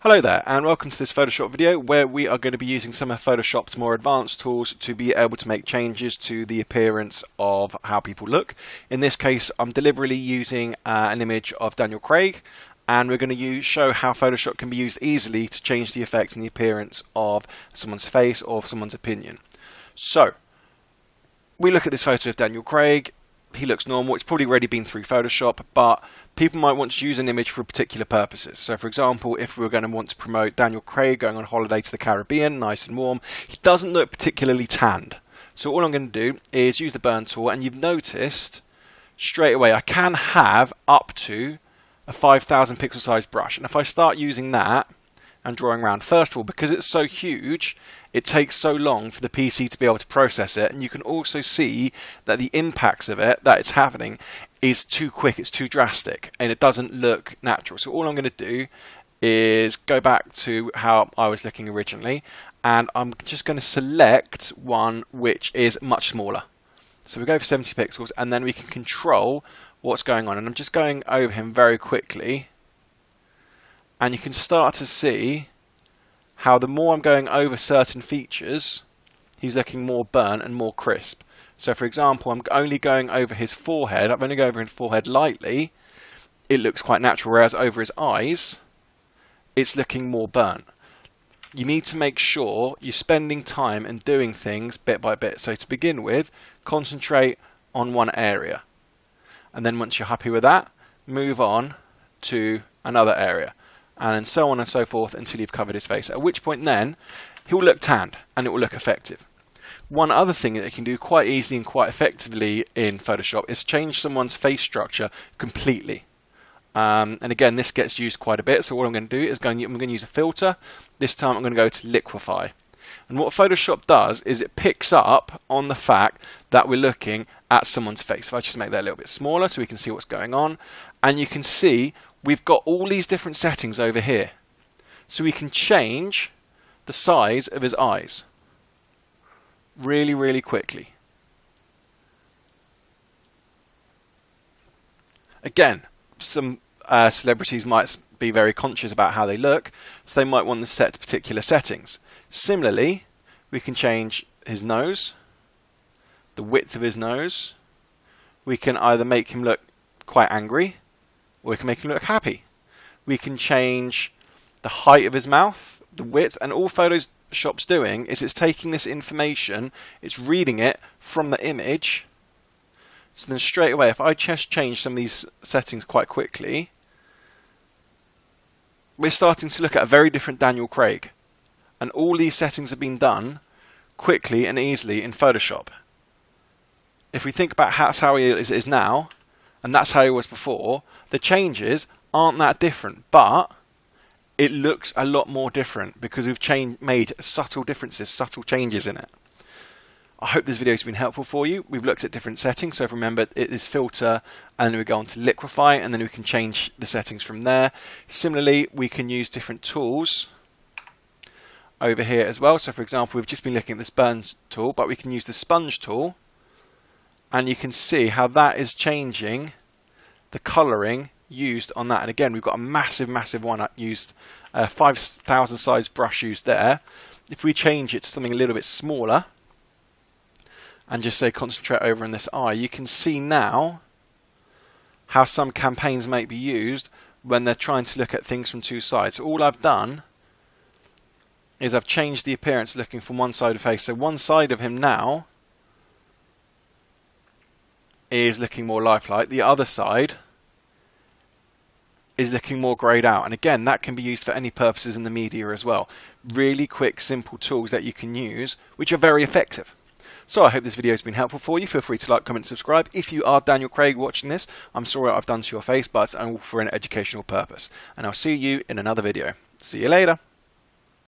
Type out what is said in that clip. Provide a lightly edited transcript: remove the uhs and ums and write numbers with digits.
Hello there and welcome to this Photoshop video where we are going to be using some of Photoshop's more advanced tools to be able to make changes to the appearance of how people look. In this case I'm deliberately using an image of Daniel Craig, and we're going to show how Photoshop can be used easily to change the effects and the appearance of someone's face or someone's opinion. So we look at this photo of Daniel Craig. He looks normal. It's probably already been through Photoshop, but people might want to use an image for particular purposes. So for example, if we were going to want to promote Daniel Craig going on holiday to the Caribbean, nice and warm, he doesn't look particularly tanned. So all I'm going to do is use the burn tool, and you've noticed straight away I can have up to a 5,000 pixel size brush. And if I start using that and drawing around, first of all, because it's so huge, it takes so long for the PC to be able to process it, and you can also see that the impacts of it that it's happening is too quick, it's too drastic, and it doesn't look natural. So all I'm going to do is go back to how I was looking originally, and I'm just going to select one which is much smaller. So we go for 70 pixels, and then we can control what's going on, and I'm just going over him very quickly, and you can start to see how the more I'm going over certain features, he's looking more burnt and more crisp. So for example, I'm only going over his forehead. I'm only going over his forehead lightly. It looks quite natural, whereas over his eyes, it's looking more burnt. You need to make sure you're spending time and doing things bit by bit. So to begin with, concentrate on one area. And then once you're happy with that, move on to another area. And so on and so forth until you've covered his face, at which point then he will look tanned and it will look effective. One other thing that you can do quite easily and quite effectively in Photoshop is change someone's face structure completely. And again, this gets used quite a bit, so what I'm going to do is I'm going to use a filter. This time I'm going to go to liquefy. And what Photoshop does is it picks up on the fact that we're looking at someone's face. If I just make that a little bit smaller so we can see what's going on, and you can see we've got all these different settings over here. So we can change the size of his eyes really, really quickly. Again, some celebrities might be very conscious about how they look, so they might want to set particular settings. Similarly, we can change his nose, the width of his nose. We can either make him look quite angry, or we can make him look happy. We can change the height of his mouth, the width, and all Photoshop's doing is it's taking this information, it's reading it from the image. So then straight away, if I just change some of these settings quite quickly, we're starting to look at a very different Daniel Craig. And all these settings have been done quickly and easily in Photoshop. If we think about how he is now, and that's how he was before, the changes aren't that different, but it looks a lot more different because we've made subtle differences, subtle changes in it. I hope this video has been helpful for you. We've looked at different settings, so remember it is filter, and then we go on to liquefy, and then we can change the settings from there. Similarly, we can use different tools over here as well. So for example, we've just been looking at this burn tool, but we can use the sponge tool, and you can see how that is changing the colouring used on that. And again, we've got a massive one. I used 5,000 size brush used there. If we change it to something a little bit smaller and just say concentrate over on this eye, you can see now how some campaigns might be used when they're trying to look at things from two sides. So all I've done is I've changed the appearance looking from one side of the face. So one side of him now is looking more lifelike, the other side is looking more greyed out. And again, that can be used for any purposes in the media as well. Really quick, simple tools that you can use, which are very effective. So I hope this video has been helpful for you. Feel free to like, comment, and subscribe. If you are Daniel Craig watching this, I'm sorry I've done to your face, but it's all for an educational purpose. And I'll see you in another video. See you later.